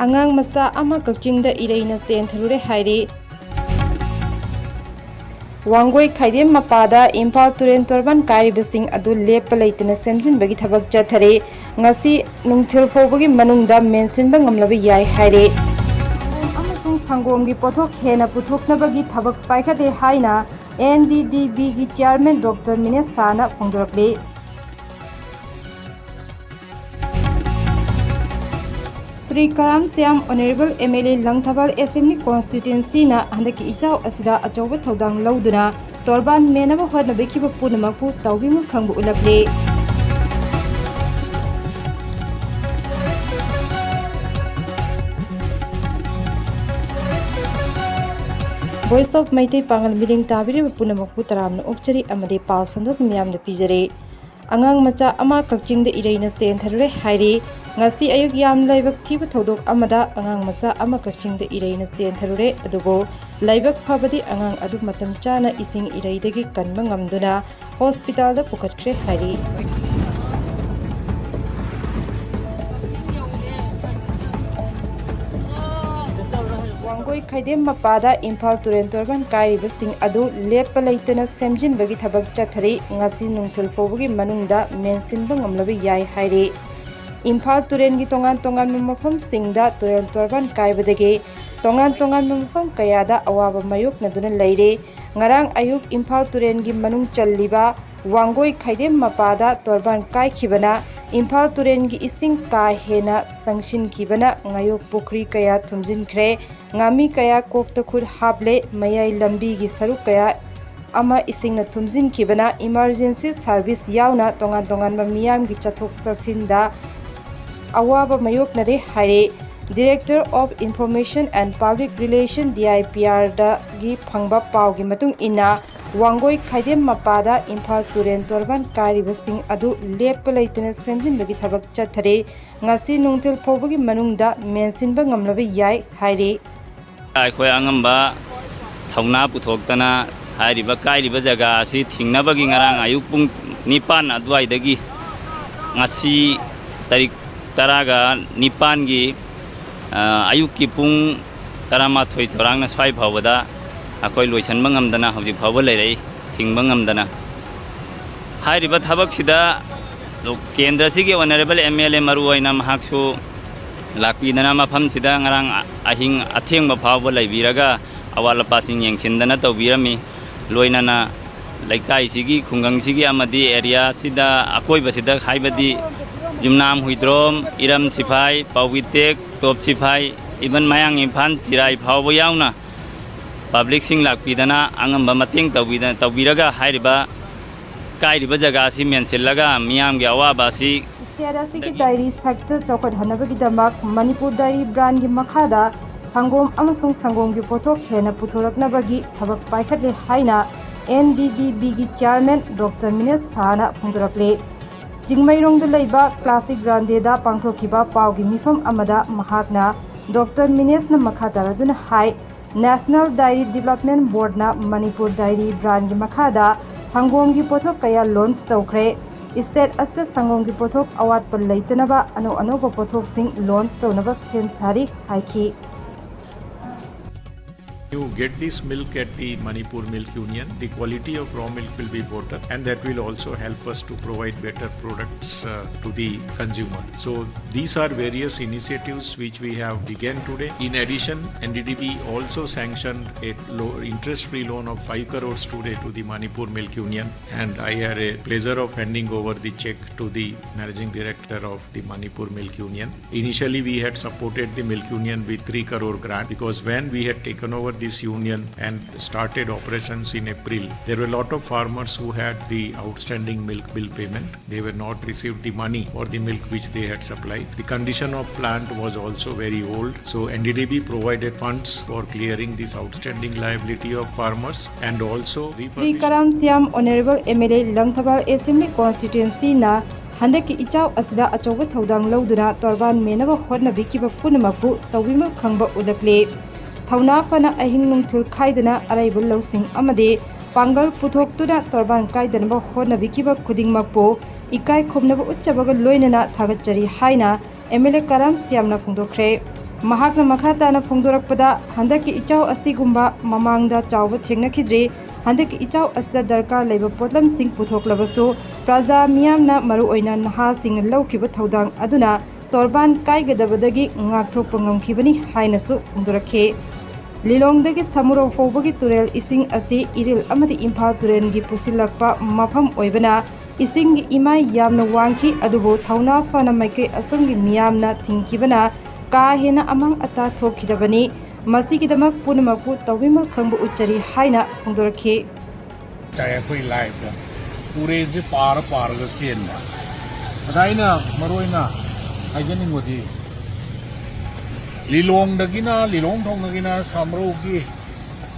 angang macha ama kakchingda ireina chentharure hairi wangoi khaidem mapada Imphal turen torban kairibasing adu lepa leitana semjinbagi thabak chathare ngasi nungthil phobagi manungda mensinba ngamlabi yai haire amasung sangomgi pothok hena puthoknabagi thabak paikhate haina NDDB gi chairman Dr. Mines Sana phongdorakle Sri Karam Siam Honorable MLA Langthabal Assembly Constituency na handaki isau asida achoba thodang lauduna torban menaba hodna bekiba punamapu tawbimu khangbu ulakle Voice of MEITEI PANGAL MILING tabiri punamapu taramna okchari amade paw sandok miyamna pijare angang macha ama kakchingda ireina chentharure hairi ngasi ayuk yam laibak thiba thodok amada angang macha ama kakchingda ireina chentharure adubo laibak phabadi angang adu matam chana ising ireidagi kanba ngamduna hospital da pukatkhre hairi wangoi khaidem mapada Imphal turen torban kairibasing adu lepa leitana semjinbagi thabak chathari ngasi nungthil phobagi manungda mensinba ngamlabi yai haire Imphal turen gi tongan mafam singda turen torban kaibadagi tongan mafam kayada awaba mayuk naduna leire ngarang ayuk Imphal turen gi manung challiba wangoi khaidem mapada torban kaikhibana Imphal turen gi ising ka hena sangshin kibana ngayok pukri kaya thumjinkhre ngami kaya kokta khur hable mayai lambi gi saru kaya ama ising na thumjin kibana emergency service yauna tongan miyam gi chathok sasinda awaba mayok nare haire Director of Information and Public Relation DIPR da gi phangba paw gi matung ina wangoi khaidem mapada Imphal turen torban karibasing adu lepa leitana semjinbagi thabak chathare ngasi nungthil phobagi manungda mensinba ngamlabi yai haire akhoi angamba thauna puthokdana hairiba kairiba jaga asi thingnabagi ngarang ayuk pung 9 adwai dagi ngasi tarik taraga 9 gi ayuk ki pung tarama thoi thorangna swai phawada akhoi loisanba ngamdana hauji phawba leirei thingba ngamdana hairiba thabak sida kendra sigi honorable MLA maru oina mahaksu lakpidana mafam sida ngarang ahing athengba phawba leibiraga awala pasing yengsindana tawbirami loinana laikai sigi khungang sigi amadi area sida akoiba sida haibadi jumnam huidrom iram sifai pawitek top sifai iban mayang Imphal chirai phawba yauna public sing lakpidana angamba mating tawbiraga hairiba kairiba jaga si mensillaga miyam gi awaba si Stiarasi ki dairy sector chaukat hanabagi damak Manipur dairy brand gi makhada sangom amasung sangom gi pothok hena puthoraknabagi thabak paikhatle haina NDDB gi chairman Dr. Mines Sana phongdorakle Jingmairong da leiba classic grande da pangthokiba pawgi mifam amada mahakna Dr. Mines na makhadaraduna hai National Dairy Development Board na Manipur dairy brand gi makhada sangom gi pothok kaya launch tawkhre State asda sangom gi pothok awat pal leitanaba ano pothok sing launch tawnaba sem sari haiki You get this milk at the Manipur Milk Union, the quality of raw milk will be better, and that will also help us to provide better products to the consumer. So these are various initiatives which we have begun today. In addition, NDDB also sanctioned a interest-free loan of 5 crores today to the Manipur Milk Union, and I had a pleasure of handing over the check to the Managing Director of the Manipur Milk Union. Initially, we had supported the Milk Union with 3 crore grant because when we had taken over this union and started operations in April, there were a lot of farmers who had the outstanding milk bill payment. They were not received the money for the milk which they had supplied. The condition of plant was also very old, so NDDB provided funds for clearing this outstanding liability of farmers and also Sri Karam Siam Honorable MLA Langthabal Assembly Constituency na handaki ichau asida achoba thodang lauduna torban menaba hodna bikiba punamapu tawbima khangba ulakle Thauna fana ahing nungthil khaidana araibul losing amade pangal puthoktura torban kaidanaba hodna bikiba khudingmakpo ikai khomnaba utchabaga loinana thagachari haina MLA Karam Siamna phongdokre ꯃꯍꯥꯛꯅ ꯃꯈꯥ ꯇꯥꯅ ꯐꯣꯡꯗꯣꯔꯛꯄꯗ ꯍꯟꯗꯛꯀꯤ ꯏꯆꯥꯎ ꯑꯁꯤꯒꯨꯝꯕ ꯃꯃꯥꯡꯗ ꯆꯥꯎꯕ ꯊꯦꯡꯅꯈꯤꯗ꯭ꯔꯤ ꯍꯟꯗꯛꯀꯤ ꯏꯆꯥꯎ ꯑꯁꯤꯗ ꯗꯔꯀꯥꯔ ꯂꯩꯕ ꯄꯣꯠꯂꯝꯁꯤꯡ ꯄꯨꯊꯣꯛꯂꯕꯁꯨ ꯄ꯭ꯔꯖꯥ ꯃꯤꯌꯥꯝꯅ ꯃꯔꯨꯑꯣꯏꯅ ꯅꯍꯥꯁꯤꯡꯅ ꯂꯧꯈꯤꯕ ꯊꯧꯗꯥꯡ ꯑꯗꯨꯅ ꯇꯣꯔꯕꯥꯟ ꯀꯥꯏꯒꯗꯕꯗꯒꯤ ꯉꯥꯛꯊꯣꯛꯄ ꯉꯝꯈꯤꯕꯅꯤ ꯍꯥꯏꯅꯁꯨ ꯐꯣꯡꯗꯣꯔꯛꯈꯤ ꯂꯤꯂꯣꯡꯗꯒꯤ ꯁꯃꯨꯔꯧ ꯐꯥꯎꯕꯒꯤ ꯇꯨꯔꯦꯜ ꯏꯁꯤꯡ ꯑꯁꯤ ꯏꯔꯤꯜ ꯑꯃꯗꯤ ꯏꯝꯐꯥꯜ ꯇꯨꯔꯦꯜꯒꯤ ꯄꯨꯁꯤꯜꯂꯛꯄ ꯃꯐꯝ ꯑꯣꯏꯕꯅ ꯏꯁꯤꯡꯒꯤ ꯏꯃꯥꯏ ꯌꯥꯝꯅ ꯋꯥꯡꯈꯤ ꯑꯗꯨꯕꯨ ꯊꯧꯅꯥ ꯐꯅ ꯃꯥꯏꯀꯩ ꯑꯁꯣꯝꯒꯤ ꯃꯤꯌꯥꯝꯅ ꯊꯤꯡꯈꯤꯕꯅ ꯀꯥ ꯍꯦꯟꯅ ꯑꯃꯥꯡ ꯑꯇꯥ ꯊꯣꯛꯈꯤꯗꯕꯅꯤ ꯃꯁꯤꯒꯤꯗꯃꯛ ꯄꯨꯝꯅꯃꯛꯄꯨ ꯇꯧꯕꯤꯃꯜ ꯈꯪꯕ ꯎꯠꯆꯔꯤ ꯍꯥꯏꯅ ꯐꯣꯡꯗꯣꯔꯛꯈꯤ ꯑꯩꯈꯣꯏ ꯂꯥꯏꯐꯇ ꯇꯨꯔꯦꯟꯁꯦ ꯄꯥꯔꯒ ꯆꯦꯟꯕ ꯑꯗ ꯑꯩꯅ ꯃꯔꯨꯑꯣꯏꯅ ꯍꯥꯏꯖꯅꯤꯡꯕꯗꯤ ꯂꯤꯂꯣꯡ ꯊꯣꯡꯗꯒꯤꯅ ꯁꯃꯔꯧꯒꯤ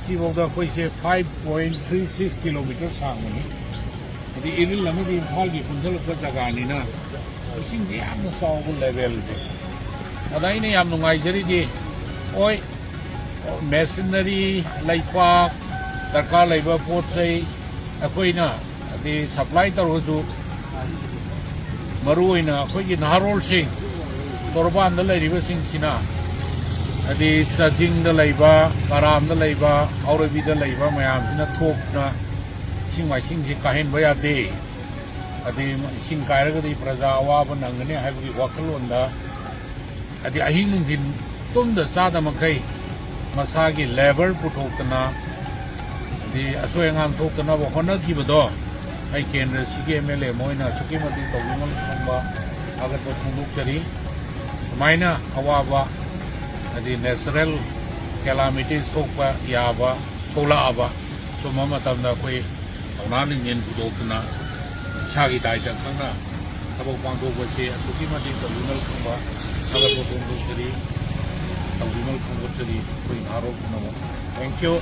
ꯁꯤꯐꯥꯎꯗ ꯑꯩꯈꯣꯏꯁꯦ 5.36 ꯀꯤꯂꯣꯃꯤꯇꯔ ꯁꯥꯡꯕꯅꯤ ꯑꯗꯩ ꯏꯔꯤꯜ ꯑꯃꯗꯤ ꯏꯝꯐꯥꯜꯒꯤ ꯄꯨꯟꯁꯤꯜꯂꯛꯄ ꯖꯒꯥꯅꯤꯅ ꯏꯁꯤꯡꯁꯦ ꯌꯥꯝꯅ ꯆꯥꯎꯕ ꯂꯦꯚꯦꯜꯁꯦ ꯑꯗ ꯑꯩꯅ ꯌꯥꯝ ꯅꯨꯡꯉꯥꯏꯖꯔꯤꯗꯤ ꯍꯣꯏ ꯃꯦꯁꯤꯅꯔꯤ ꯂꯩꯄꯥꯛ दरकार लेबा पोट चै अखोइना अदि सप्लाई तौरसु मरुइना अखोइगी नहारोल सिंह तोरबान द लेरिबा सिंह सिना अदि सजिंग द लेबा कराम द लेबा औरबी द लेबा मयाम सिना थोकना सिंह माइ सिंह सि काहेन बया दे अदि सिंह कायरगदि प्रजा अवाब नंगने हाइबगी वखलोंदा अदि अहिंग नुंदिन तुम द चादा मखै मसागी लेबर पुथोकना असोय अंगाम थोकना होनखिबदो आई केंद्र सिगे एमएलए मोइना सुकी मति तौबिमल खंबा आगत फुंदुकचरी समाइना अवाबा अदि नेचुरल कैलामिटीज थोकपा याबा थोलाबा सोमा मतमदा कोई औना निंगेन पुदोकना सागी दाइता खंगना थबक पांदोबसे सुकी मति तौबिमल खंबा आगत फुंदुकचरी तौबिमल खंबचरी कोई नारो पुनमो थैंक यू